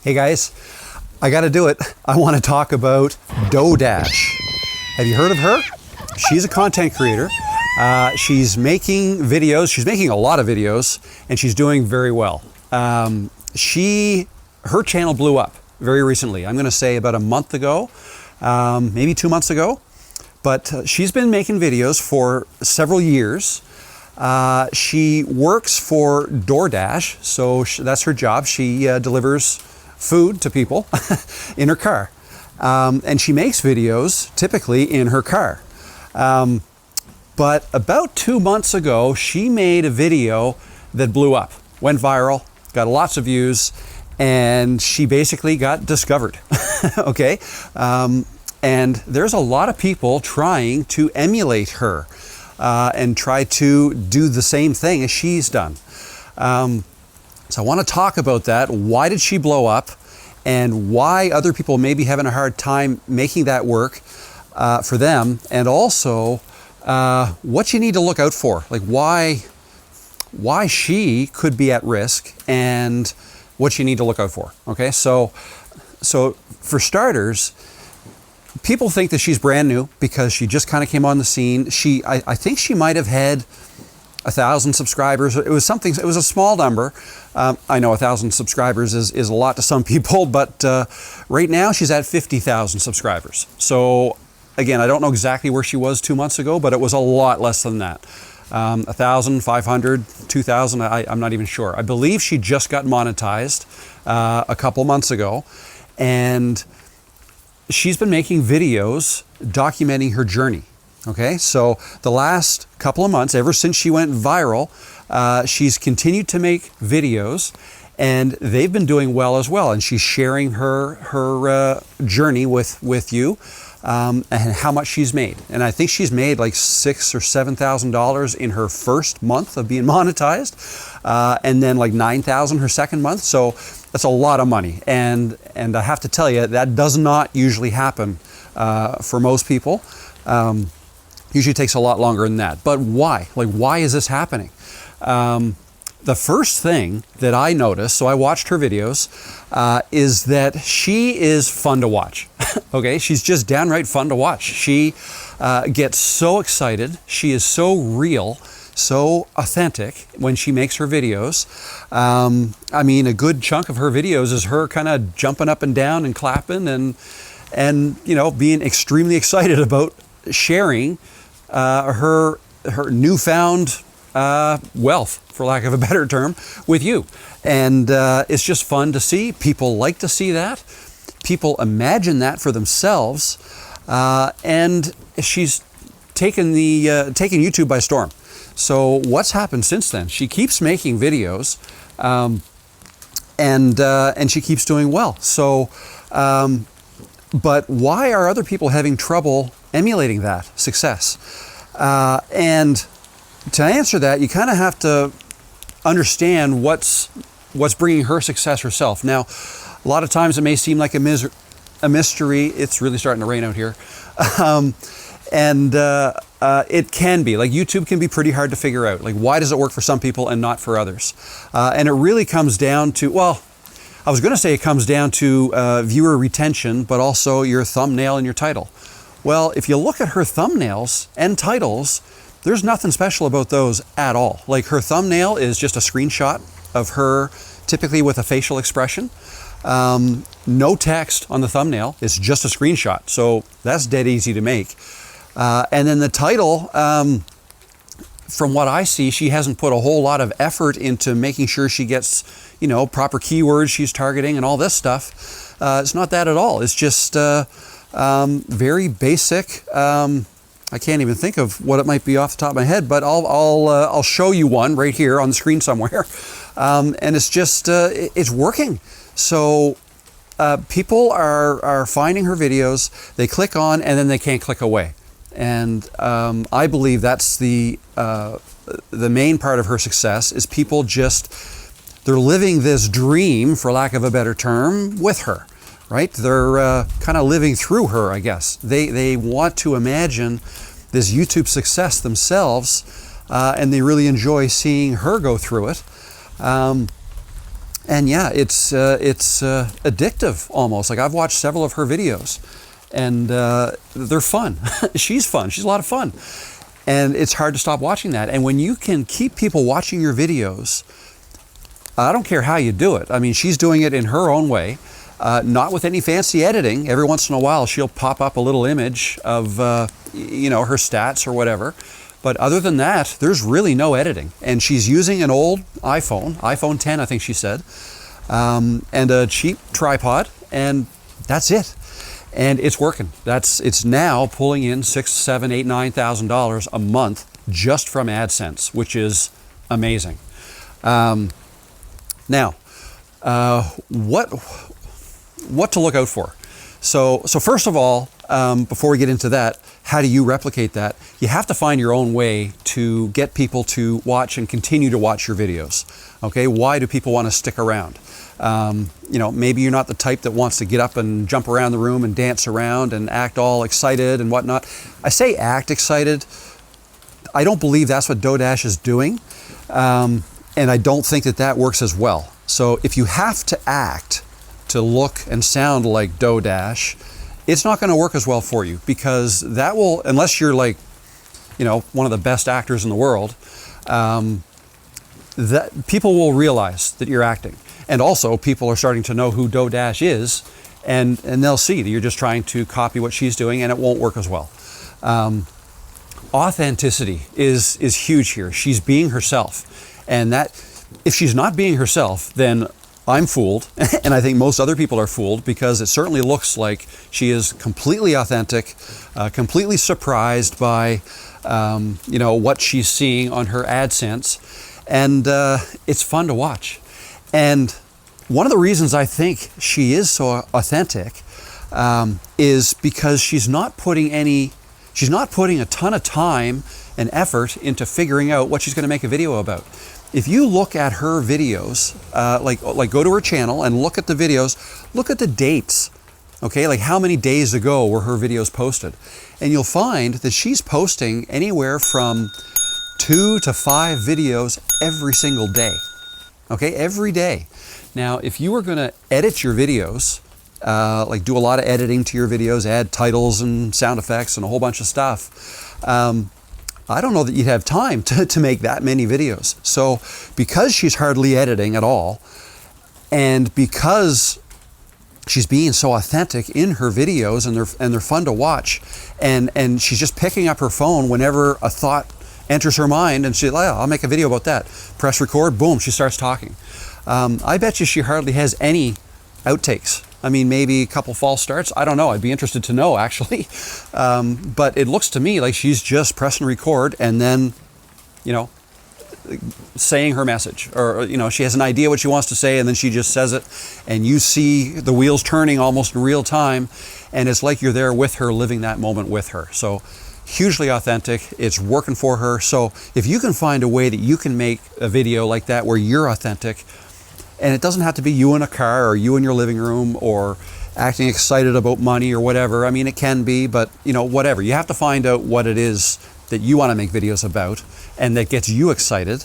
Hey guys, I gotta do it. I want to talk about DoDash. Have you heard of her? She's a content creator. She's making videos. She's making a lot of videos, and she's doing very well. Her channel blew up very recently. I'm going to say about a month ago, maybe 2 months ago. But she's been making videos for several years. She works for DoorDash, so that's her job. She delivers food to people in her car. And she makes videos typically in her car. But about 2 months ago, she made a video that blew up, went viral, got lots of views, and she basically got discovered. Okay? And there's a lot of people trying to emulate her and try to do the same thing as she's done. So I want to talk about that. Why did she blow up? And why other people may be having a hard time making that work for them, and also what you need to look out for, like why she could be at risk and what you need to look out for. Okay, so for starters, people think that she's brand new because she just kind of came on the scene. I think she might have had 1,000 subscribers. It was a small number. I know 1,000 subscribers is a lot to some people, but right now she's at 50,000 subscribers. So again, I don't know exactly where she was 2 months ago, but it was a lot less than that. 1,000, 500, 2,000, I'm not even sure. I believe she just got monetized a couple months ago, and she's been making videos documenting her journey. Okay, so the last couple of months, ever since she went viral, she's continued to make videos, and they've been doing well as well. And she's sharing her journey with you and how much she's made. And I think she's made like $6,000 or $7,000 in her first month of being monetized, and then like $9,000 her second month. So that's a lot of money. And I have to tell you, that does not usually happen for most people. Usually takes a lot longer than that. But why? Like, why is this happening? The first thing that I noticed, so I watched her videos, is that she is fun to watch. Okay, she's just downright fun to watch. She gets so excited. She is so real, so authentic when she makes her videos. I mean, a good chunk of her videos is her kind of jumping up and down and clapping and you know, being extremely excited about sharing her newfound wealth, for lack of a better term, with you. And it's just fun to see. People like to see that. People imagine that for themselves. And she's taken YouTube by storm. So what's happened since then? She keeps making videos, and she keeps doing well. So, but why are other people having trouble emulating that success? And to answer that, you kind of have to understand what's bringing her success herself. Now, a lot of times it may seem like a mystery. It's really starting to rain out here. It can be. Like, YouTube can be pretty hard to figure out. Like, why does it work for some people and not for others? And it really comes down to, well, I was going to say it comes down to viewer retention, but also your thumbnail and your title. Well, if you look at her thumbnails and titles, there's nothing special about those at all. Like, her thumbnail is just a screenshot of her, typically with a facial expression. No text on the thumbnail. It's just a screenshot. So that's dead easy to make. And then the title, from what I see, she hasn't put a whole lot of effort into making sure she gets, you know, proper keywords she's targeting and all this stuff. It's not that at all. It's just very basic. I can't even think of what it might be off the top of my head, but I'll show you one right here on the screen somewhere. And it's just, it's working. So people are finding her videos, they click on, and then they can't click away. And I believe that's the main part of her success, is people they're living this dream, for lack of a better term, with her, right? They're kind of living through her, I guess. They want to imagine this YouTube success themselves, and they really enjoy seeing her go through it. And yeah, it's addictive almost. Like I've watched several of her videos, and they're fun. She's fun. She's a lot of fun, and it's hard to stop watching that. And when you can keep people watching your videos, I don't care how you do it. I mean, she's doing it in her own way, not with any fancy editing. Every once in a while, she'll pop up a little image of her stats or whatever. But other than that, there's really no editing. And she's using an old iPhone 10, I think she said, and a cheap tripod, and that's it. And it's working. It's now pulling in $6,000, $7,000, $8,000, $9,000 a month just from AdSense, which is amazing. Now, what to look out for? So first of all, before we get into that, how do you replicate that? You have to find your own way to get people to watch and continue to watch your videos. Okay, why do people want to stick around? Maybe you're not the type that wants to get up and jump around the room and dance around and act all excited and whatnot. I say act excited. I don't believe that's what DoDash is doing, and I don't think that works as well. So if you have to act to look and sound like DoDash, it's not going to work as well for you, because that will, unless you're like, one of the best actors in the world, that people will realize that you're acting. And also people are starting to know who DoDash is, and they'll see that you're just trying to copy what she's doing, and it won't work as well. Authenticity is huge here. She's being herself, and that if she's not being herself, then I'm fooled, and I think most other people are fooled, because it certainly looks like she is completely authentic, completely surprised by what she's seeing on her AdSense, and it's fun to watch. And one of the reasons I think she is so authentic is because she's not putting a ton of time and effort into figuring out what she's going to make a video about. If you look at her videos, like go to her channel and look at the videos, look at the dates, okay? Like how many days ago were her videos posted? And you'll find that she's posting anywhere from 2 to 5 videos every single day, okay? Every day. Now, if you were gonna edit your videos, like do a lot of editing to your videos, add titles and sound effects and a whole bunch of stuff, I don't know that you'd have time to make that many videos. So because she's hardly editing at all, and because she's being so authentic in her videos, and they're fun to watch, and she's just picking up her phone whenever a thought enters her mind, and she's like, oh, I'll make a video about that. Press record, boom, she starts talking. I bet you she hardly has any outtakes. I mean, maybe a couple false starts. I don't know. I'd be interested to know, actually. But it looks to me like she's just pressing record and then, saying her message. Or, she has an idea what she wants to say, and then she just says it. And you see the wheels turning almost in real time. And it's like you're there with her, living that moment with her. So hugely authentic. It's working for her. So if you can find a way that you can make a video like that where you're authentic, and it doesn't have to be you in a car or you in your living room or acting excited about money or whatever. I mean, it can be, but whatever. You have to find out what it is that you want to make videos about and that gets you excited.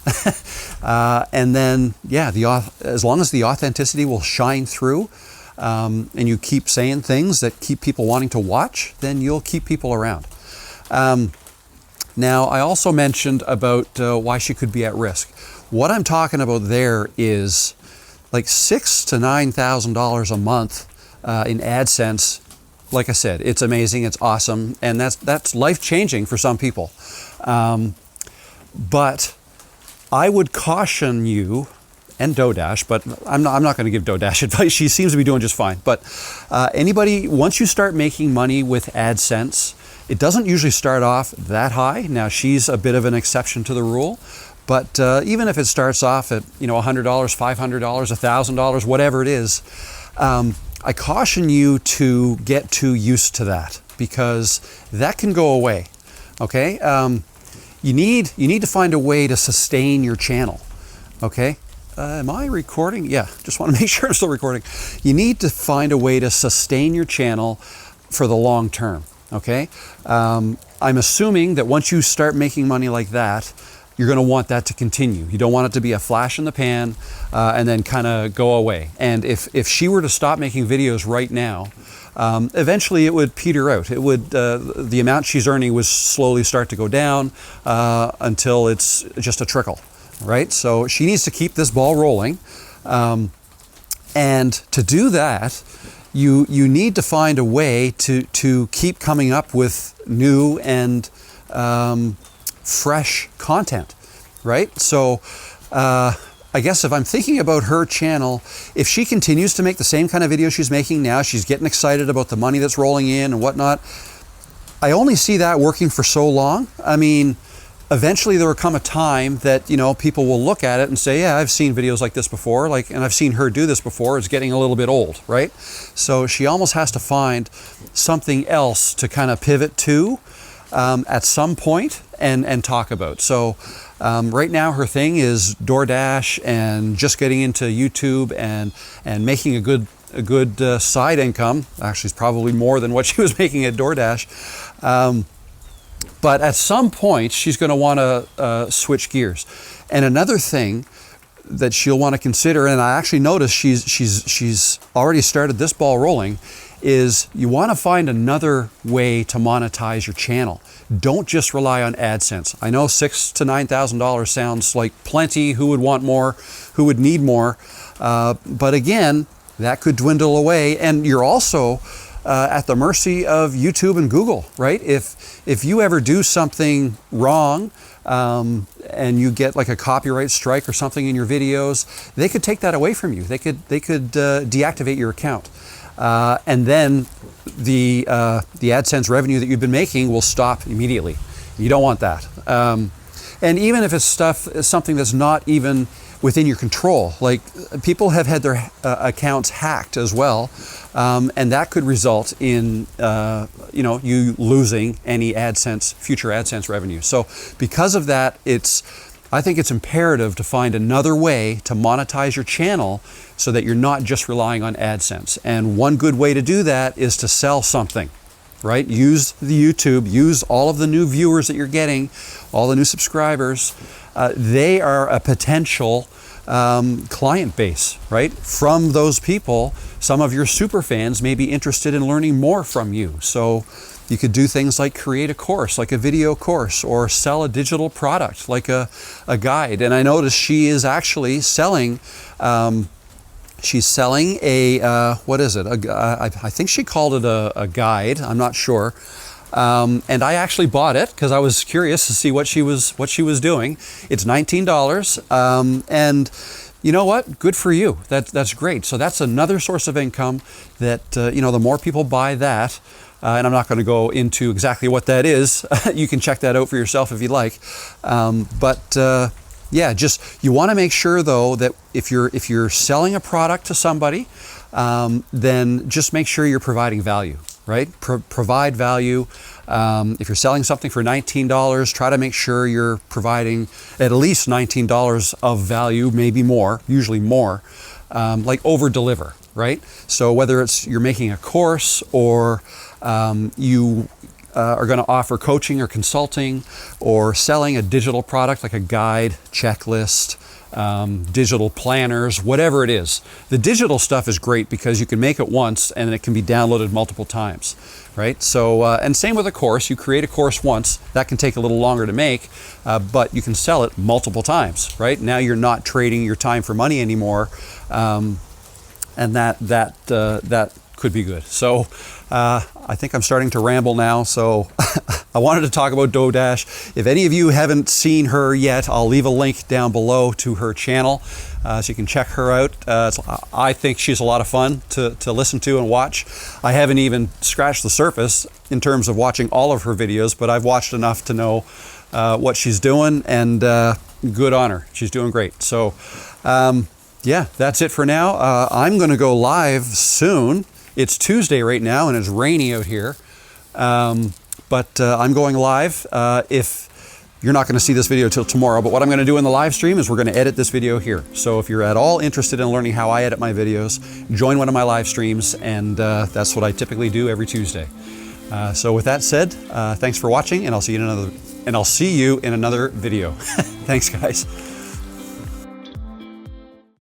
And then, as long as the authenticity will shine through, and you keep saying things that keep people wanting to watch, then you'll keep people around. Now, I also mentioned about why she could be at risk. What I'm talking about there is like $6,000 to $9,000 a month in AdSense. Like I said, it's amazing, it's awesome, and that's life-changing for some people. But I would caution you, and DoDash, but I'm not going to give DoDash advice. She seems to be doing just fine. But anybody, once you start making money with AdSense, it doesn't usually start off that high. Now, she's a bit of an exception to the rule. But even if it starts off at $100, $500, $1,000, whatever it is, I caution you to get too used to that, because that can go away. Okay, you need to find a way to sustain your channel. Okay, am I recording? Yeah, just want to make sure I'm still recording. You need to find a way to sustain your channel for the long term. Okay, I'm assuming that once you start making money like that, you're going to want that to continue. You don't want it to be a flash in the pan and then kind of go away. And if she were to stop making videos right now, eventually it would peter out. It would the amount she's earning would slowly start to go down until it's just a trickle, right? So she needs to keep this ball rolling, and to do that, you need to find a way to keep coming up with new and fresh content, right? So I guess if I'm thinking about her channel, if she continues to make the same kind of videos she's making now, she's getting excited about the money that's rolling in and whatnot, I only see that working for so long. I mean, eventually there will come a time that, you know, people will look at it and say, yeah, I've seen videos like this before, and I've seen her do this before. It's getting a little bit old, right? So she almost has to find something else to kind of pivot to at some point and talk about. So right now her thing is DoorDash and just getting into YouTube and making a good side income. Actually, it's probably more than what she was making at DoorDash. But at some point, she's going to want to switch gears. And another thing that she'll want to consider, and I actually noticed she's already started this ball rolling, is you want to find another way to monetize your channel. Don't just rely on AdSense. I know $6,000 to $9,000 sounds like plenty. Who would want more? Who would need more? But again, that could dwindle away, and you're also at the mercy of YouTube and Google, right? If you ever do something wrong and you get like a copyright strike or something in your videos, they could take that away from you. They could deactivate your account, and then the AdSense revenue that you've been making will stop immediately. You don't want that. And even if it's something that's not even within your control, like people have had their accounts hacked as well, and that could result in you losing any future AdSense revenue. So because of that, I think it's imperative to find another way to monetize your channel so that you're not just relying on AdSense. And one good way to do that is to sell something, right? Use the YouTube, use all of the new viewers that you're getting, all the new subscribers. They are a potential client base, right? From those people, some of your super fans may be interested in learning more from you. So you could do things like create a course, like a video course, or sell a digital product, like a guide. And I noticed she is actually selling, she's selling a, what is it? I think she called it a guide. I'm not sure. And I actually bought it because I was curious to see what she was doing. It's $19, and you know what? Good for you. That's great. So that's another source of income that the more people buy that, and I'm not going to go into exactly what that is. You can check that out for yourself if you like. Yeah, just you want to make sure though that if you're selling a product to somebody, then just make sure you're providing value. Right? Provide value. If you're selling something for $19, try to make sure you're providing at least $19 of value, maybe more, usually more, like over deliver, right? So whether it's you're making a course or you are going to offer coaching or consulting or selling a digital product like a guide, checklist, digital planners, whatever it is. The digital stuff is great because you can make it once and it can be downloaded multiple times, right? So, and same with a course. You create a course once, that can take a little longer to make, but you can sell it multiple times, right? Now you're not trading your time for money anymore, and that could be good. So I think I'm starting to ramble now, so I wanted to talk about DoorDash. If any of you haven't seen her yet, I'll leave a link down below to her channel so you can check her out. I think she's a lot of fun to listen to and watch. I haven't even scratched the surface in terms of watching all of her videos, but I've watched enough to know what she's doing, and good on her. She's doing great. So yeah, that's it for now. I'm going to go live soon. It's Tuesday right now and it's rainy out here, but I'm going live. If you're not going to see this video till tomorrow, but what I'm going to do in the live stream is we're going to edit this video here. So if you're at all interested in learning how I edit my videos, join one of my live streams, and that's what I typically do every Tuesday. So with that said, thanks for watching, and I'll see you in another and I'll see you in another video. Thanks, guys.